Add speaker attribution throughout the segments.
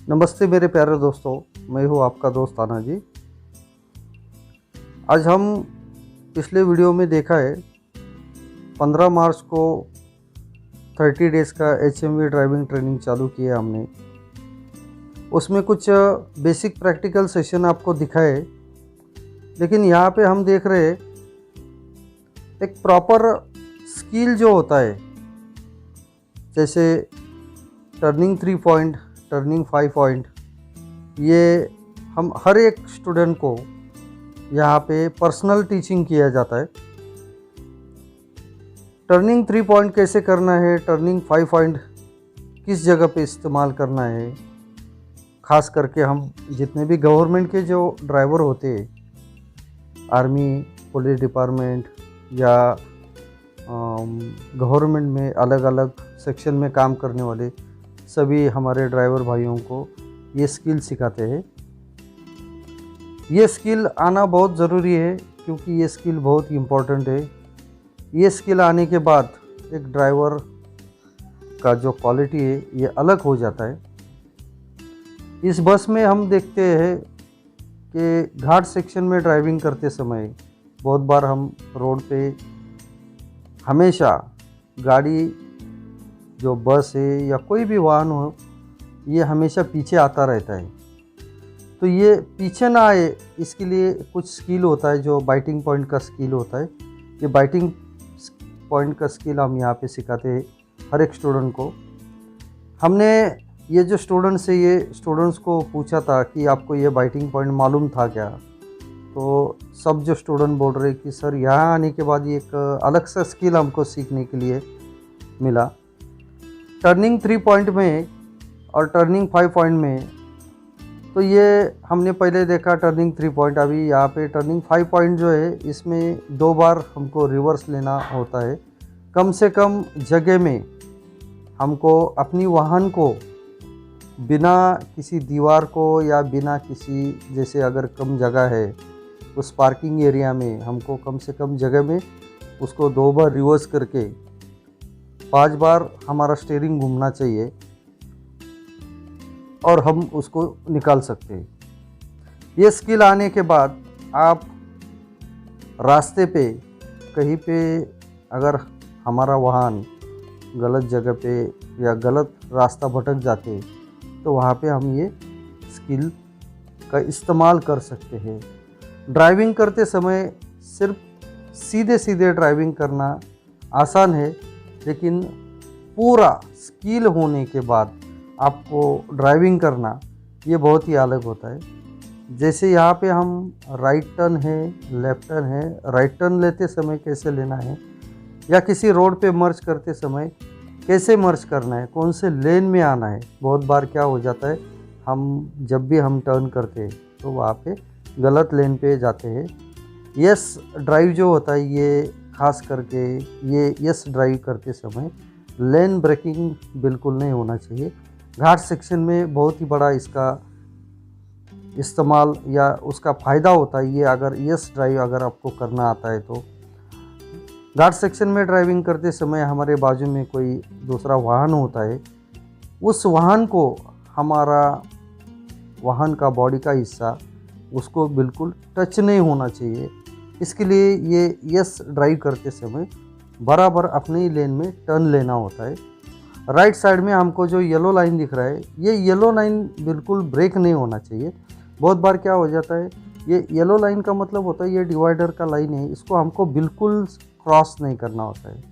Speaker 1: नमस्ते मेरे प्यारे दोस्तों, मैं हूँ आपका दोस्त ताना जी। आज हम पिछले वीडियो में देखा है 15 मार्च को 30 डेज़ का HMV ड्राइविंग ट्रेनिंग चालू किया हमने। उसमें कुछ बेसिक प्रैक्टिकल सेशन आपको दिखाए, लेकिन यहाँ पे हम देख रहे हैं एक प्रॉपर स्किल जो होता है, जैसे टर्निंग 3 पॉइंट, टर्निंग 5 पॉइंट, ये हम हर एक स्टूडेंट को यहाँ पे पर्सनल टीचिंग किया जाता है। टर्निंग 3 पॉइंट कैसे करना है, टर्निंग 5 पॉइंट किस जगह पे इस्तेमाल करना है, ख़ास करके हम जितने भी गवर्नमेंट के जो ड्राइवर होते हैं, आर्मी, पुलिस डिपार्टमेंट या गवर्नमेंट में अलग अलग सेक्शन में काम करने वाले सभी हमारे ड्राइवर भाइयों को ये स्किल सिखाते हैं। ये स्किल आना बहुत ज़रूरी है, क्योंकि ये स्किल बहुत इम्पोर्टेंट है। ये स्किल आने के बाद एक ड्राइवर का जो क्वालिटी है ये अलग हो जाता है। इस बस में हम देखते हैं कि घाट सेक्शन में ड्राइविंग करते समय बहुत बार हम रोड पे हमेशा गाड़ी, जो बस है या कोई भी वाहन हो, ये हमेशा पीछे आता रहता है। तो ये पीछे ना आए, इसके लिए कुछ स्किल होता है जो बाइटिंग पॉइंट का स्किल होता है। ये बाइटिंग पॉइंट का स्किल हम यहाँ पे सिखाते हैं हर एक स्टूडेंट को। हमने ये जो स्टूडेंट्स है, ये स्टूडेंट्स को पूछा था कि आपको ये बाइटिंग पॉइंट मालूम था क्या? तो सब जो स्टूडेंट बोल रहे कि सर, यहाँ आने के बाद ये एक अलग सा स्किल हमको सीखने के लिए मिला। टर्निंग 3 पॉइंट में और टर्निंग 5 पॉइंट में तो ये हमने पहले देखा टर्निंग 3 पॉइंट। अभी यहाँ पे टर्निंग 5 पॉइंट जो है, इसमें 2 बार हमको रिवर्स लेना होता है। कम से कम जगह में हमको अपनी वाहन को बिना किसी दीवार को या बिना किसी, जैसे अगर कम जगह है उस पार्किंग एरिया में, हमको कम से कम जगह में उसको 2 बार रिवर्स करके 5 बार हमारा स्टीयरिंग घूमना चाहिए और हम उसको निकाल सकते हैं। ये स्किल आने के बाद आप रास्ते पे कहीं पे अगर हमारा वाहन गलत जगह पे या गलत रास्ता भटक जाते, तो वहाँ पे हम ये स्किल का इस्तेमाल कर सकते हैं। ड्राइविंग करते समय सिर्फ सीधे सीधे ड्राइविंग करना आसान है, लेकिन पूरा स्किल होने के बाद आपको ड्राइविंग करना ये बहुत ही अलग होता है। जैसे यहाँ पे हम राइट टर्न है, लेफ़्ट टर्न है, राइट टर्न लेते समय कैसे लेना है, या किसी रोड पे मर्ज करते समय कैसे मर्ज करना है, कौन से लेन में आना है। बहुत बार क्या हो जाता है, हम जब भी हम टर्न करते हैं तो वहाँ पे गलत लेन पे जाते हैं। यस ड्राइव जो होता है, ये खास करके ये यस ड्राइव करते समय लेन ब्रेकिंग बिल्कुल नहीं होना चाहिए। घाट सेक्शन में बहुत ही बड़ा इसका इस्तेमाल या उसका फ़ायदा होता है। ये अगर यस ड्राइव अगर आपको करना आता है तो घाट सेक्शन में ड्राइविंग करते समय हमारे बाजू में कोई दूसरा वाहन होता है, उस वाहन को, हमारा वाहन का बॉडी का हिस्सा, उसको बिल्कुल टच नहीं होना चाहिए। इसके लिए ये यस ड्राइव करते समय बराबर अपने ही लेन में टर्न लेना होता है। राइट साइड में हमको जो येलो लाइन दिख रहा है, ये येलो लाइन बिल्कुल ब्रेक नहीं होना चाहिए। बहुत बार क्या हो जाता है, ये येलो लाइन का मतलब होता है ये डिवाइडर का लाइन है, इसको हमको बिल्कुल क्रॉस नहीं करना होता है।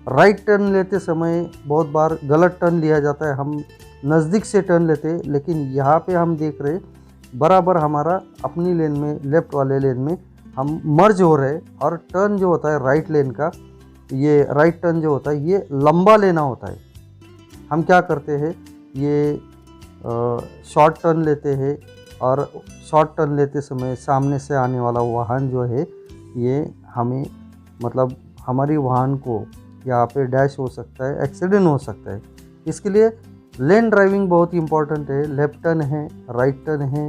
Speaker 1: राइट टर्न लेते समय बहुत बार गलत टर्न लिया जाता है, हम नज़दीक से टर्न लेते हैं, लेकिन यहाँ पे हम देख रहे बराबर हमारा अपनी लेन में, लेफ़्ट वाले लेन में हम मर्ज हो रहे। और टर्न जो होता है राइट लेन का, ये राइट टर्न जो होता है ये लंबा लेना होता है। हम क्या करते हैं, ये शॉर्ट टर्न लेते हैं, और शॉर्ट टर्न लेते समय सामने से आने वाला वाहन जो है, ये हमें, मतलब हमारी वाहन को यहाँ पे डैश हो सकता है, एक्सीडेंट हो सकता है। इसके लिए लेन ड्राइविंग बहुत इम्पॉर्टेंट है। लेफ़्ट टर्न है, राइट टर्न है,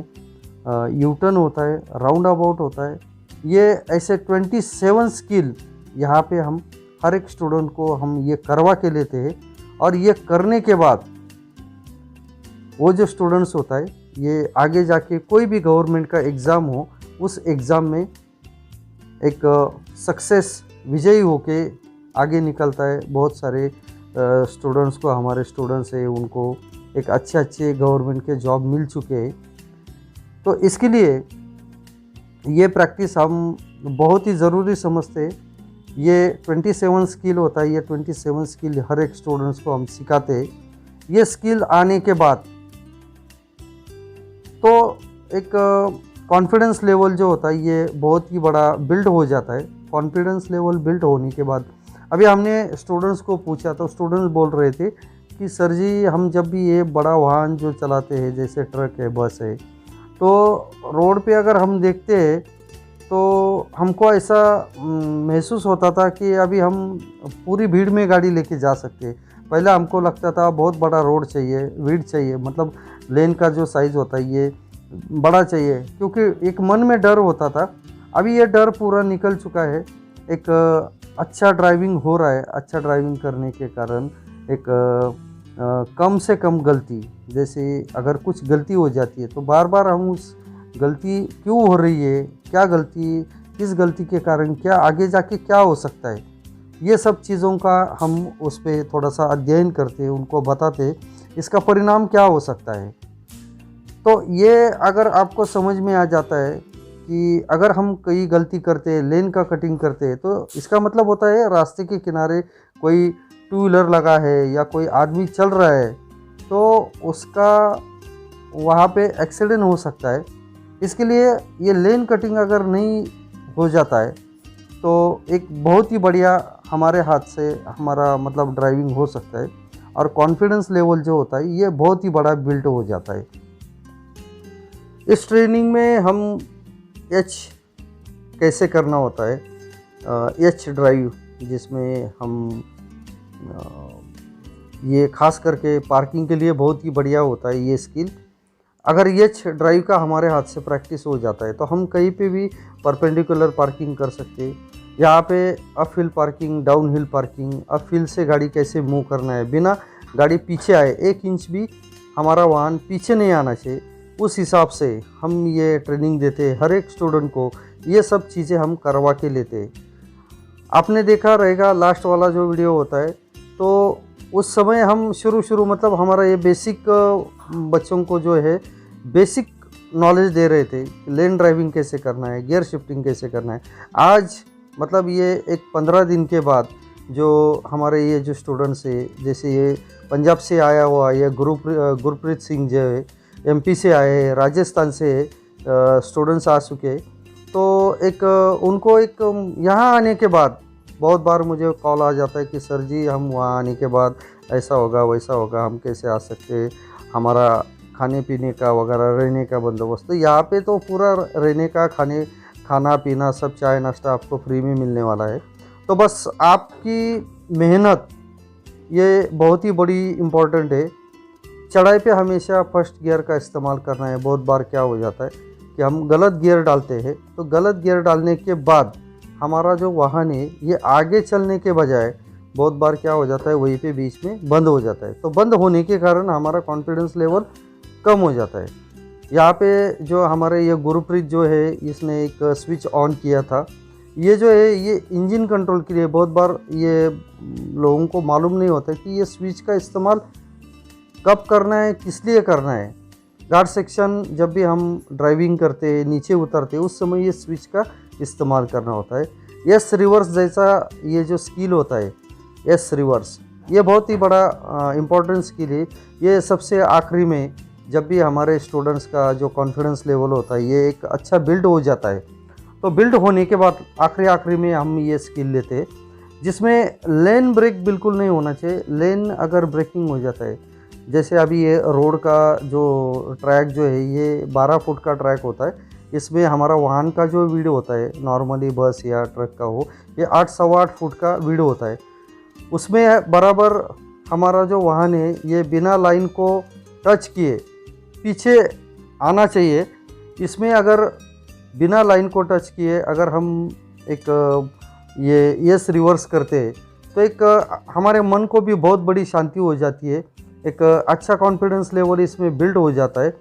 Speaker 1: यू टर्न होता है, राउंड अबाउट होता है। ये ऐसे 27 स्किल यहाँ पे हम हर एक स्टूडेंट को हम ये करवा के लेते हैं। और ये करने के बाद वो जो स्टूडेंट्स होता है ये आगे जाके कोई भी गवर्नमेंट का एग्ज़ाम हो, उस एग्ज़ाम में एक सक्सेस विजयी होके आगे निकलता है। बहुत सारे स्टूडेंट्स को, हमारे स्टूडेंट्स हैं उनको एक अच्छे गवर्नमेंट के जॉब मिल चुके हैं। तो इसके लिए ये प्रैक्टिस हम बहुत ही ज़रूरी समझते हैं। ये 27 स्किल होता है, ये 27 स्किल हर एक स्टूडेंट्स को हम सिखाते हैं। ये स्किल आने के बाद तो एक कॉन्फिडेंस लेवल जो होता है ये बहुत ही बड़ा बिल्ड हो जाता है। कॉन्फिडेंस लेवल बिल्ड होने के बाद अभी हमने स्टूडेंट्स को पूछा तो स्टूडेंट्स बोल रहे थे कि सर जी, हम जब भी ये बड़ा वाहन जो चलाते हैं जैसे ट्रक है, बस है, तो रोड पे अगर हम देखते हैं तो हमको ऐसा महसूस होता था कि अभी हम पूरी भीड़ में गाड़ी लेके जा सकते हैं। पहले हमको लगता था बहुत बड़ा रोड चाहिए, विड्थ चाहिए, मतलब लेन का जो साइज़ होता है ये बड़ा चाहिए, क्योंकि एक मन में डर होता था। अभी ये डर पूरा निकल चुका है। एक अच्छा ड्राइविंग हो रहा है। अच्छा ड्राइविंग करने के कारण एक कम से कम गलती, जैसे अगर कुछ गलती हो जाती है तो बार बार हम उस गलती क्यों हो रही है, क्या गलती, किस गलती के कारण क्या आगे जाके क्या हो सकता है, ये सब चीज़ों का हम उस पर थोड़ा सा अध्ययन करते, उनको बताते इसका परिणाम क्या हो सकता है। तो ये अगर आपको समझ में आ जाता है कि अगर हम कोई गलती करते हैं, लेन का कटिंग करते हैं, तो इसका मतलब होता है रास्ते के किनारे कोई टू व्हीलर लगा है या कोई आदमी चल रहा है तो उसका वहाँ पे एक्सीडेंट हो सकता है। इसके लिए ये लेन कटिंग अगर नहीं हो जाता है तो एक बहुत ही बढ़िया हमारे हाथ से हमारा मतलब ड्राइविंग हो सकता है, और कॉन्फिडेंस लेवल जो होता है ये बहुत ही बड़ा बिल्ड हो जाता है। इस ट्रेनिंग में हम एच कैसे करना होता है, एच ड्राइव, जिसमें हम ये खास करके पार्किंग के लिए बहुत ही बढ़िया होता है ये स्किल। अगर एच ड्राइव का हमारे हाथ से प्रैक्टिस हो जाता है तो हम कहीं पे भी परपेंडिकुलर पार्किंग कर सकते हैं। यहाँ पे up hill parking, down hill parking, up hill से गाड़ी कैसे मूव करना है बिना गाड़ी पीछे आए, 1 इंच भी हमारा वाहन पीछे नहीं आना चाहिए, उस हिसाब से हम ये ट्रेनिंग देते हैं। हर एक स्टूडेंट को ये सब चीज़ें हम करवा के लेते हैं। आपने देखा रहेगा लास्ट वाला जो वीडियो होता है, तो उस समय हम शुरू मतलब हमारा ये बेसिक बच्चों को जो है बेसिक नॉलेज दे रहे थे, लेन ड्राइविंग कैसे करना है, गियर शिफ्टिंग कैसे करना है। आज मतलब ये एक 15 दिन के बाद जो हमारे ये जो स्टूडेंट्स है, जैसे ये पंजाब से आया हुआ ये गुरप्रीत सिंह जो है, MP से आए हैं, राजस्थान से स्टूडेंट्स आ चुके हैं। तो एक उनको एक यहाँ आने के बाद बहुत बार मुझे कॉल आ जाता है कि सर जी, हम वहाँ आने के बाद ऐसा होगा वैसा होगा, हम कैसे आ सकते हैं, हमारा खाने पीने का वगैरह रहने का बंदोबस्त। तो यहाँ पे तो पूरा रहने का, खाना पीना सब, चाय नाश्ता आपको फ्री में मिलने वाला है। तो बस आपकी मेहनत ये बहुत ही बड़ी इम्पोर्टेंट है। चढ़ाई पे हमेशा फर्स्ट गियर का इस्तेमाल करना है। बहुत बार क्या हो जाता है कि हम गलत गियर डालते हैं, तो गलत गियर डालने के बाद हमारा जो वाहन है ये आगे चलने के बजाय बहुत बार क्या हो जाता है, वहीं पे बीच में बंद हो जाता है। तो बंद होने के कारण हमारा कॉन्फिडेंस लेवल कम हो जाता है। यहाँ पे जो हमारे ये गुरप्रीत जो है, इसने एक स्विच ऑन किया था। ये जो है ये इंजन कंट्रोल के लिए, बहुत बार ये लोगों को मालूम नहीं होता कि ये स्विच का इस्तेमाल कब करना है, किस लिए करना है। घाट सेक्शन जब भी हम ड्राइविंग करते हैं, नीचे उतरते हैं, उस समय ये स्विच का इस्तेमाल करना होता है। एस रिवर्स जैसा ये जो स्किल होता है, एस रिवर्स, ये बहुत ही बड़ा इम्पोर्टेंट स्किल है। ये सबसे आखिरी में जब भी हमारे स्टूडेंट्स का जो कॉन्फिडेंस लेवल होता है ये एक अच्छा बिल्ड हो जाता है, तो बिल्ड होने के बाद आखिरी में हम ये स्किल लेते हैं, जिसमें लेन ब्रेक बिल्कुल नहीं होना चाहिए। लेन अगर ब्रेकिंग हो जाता है, जैसे अभी ये रोड का जो ट्रैक जो है ये 12 फुट का ट्रैक होता है, इसमें हमारा वाहन का जो वीड होता है, नॉर्मली बस या ट्रक का हो, ये 8 सवा 8 फुट का वीड होता है। उसमें बराबर हमारा जो वाहन है ये बिना लाइन को टच किए पीछे आना चाहिए। इसमें अगर बिना लाइन को टच किए अगर हम एक ये एस रिवर्स करते हैं तो एक हमारे मन को भी बहुत बड़ी शांति हो जाती है एक अच्छा कॉन्फिडेंस लेवल इसमें बिल्ड हो जाता है।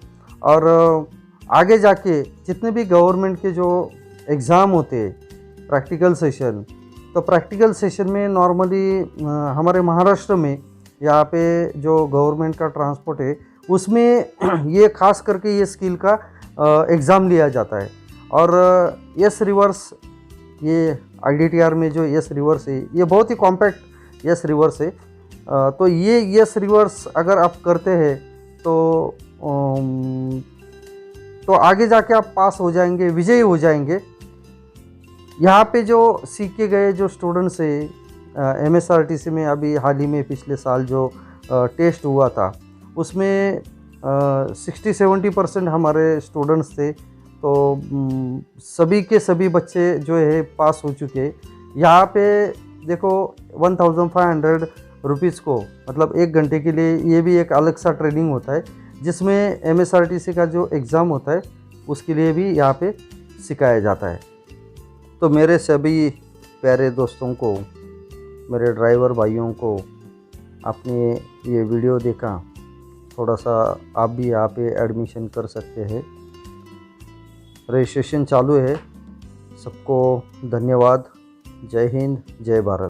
Speaker 1: और आगे जाके जितने भी गवर्नमेंट के जो एग्ज़ाम होते हैं, प्रैक्टिकल सेशन, तो प्रैक्टिकल सेशन में नॉर्मली हमारे महाराष्ट्र में यहाँ पे जो गवर्नमेंट का ट्रांसपोर्ट है उसमें ये खास करके ये स्किल का एग्ज़ाम लिया जाता है। और यस रिवर्स, ये IDTR में जो यस रिवर्स है ये बहुत ही कॉम्पैक्ट यस रिवर्स है। तो ये यस रिवर्स अगर आप करते हैं तो आगे जाके आप पास हो जाएंगे, विजयी हो जाएंगे। यहाँ पे जो सीख के गए जो स्टूडेंट्स हैं, MSRTC में अभी हाल ही में पिछले साल जो टेस्ट हुआ था उसमें 60-70% हमारे स्टूडेंट्स थे। तो सभी के सभी बच्चे जो है पास हो चुके हैं। यहाँ पे देखो 1500 रुपीज़ को मतलब 1 घंटे के लिए ये भी एक अलग सा ट्रेनिंग होता है, जिसमें MSRTC का जो एग्ज़ाम होता है उसके लिए भी यहाँ पे सिखाया जाता है। तो मेरे सभी प्यारे दोस्तों को, मेरे ड्राइवर भाइयों को, आपने ये वीडियो देखा, थोड़ा सा आप भी यहाँ पे एडमिशन कर सकते हैं। रजिस्ट्रेशन चालू है। सबको धन्यवाद। जय हिंद, जय भारत।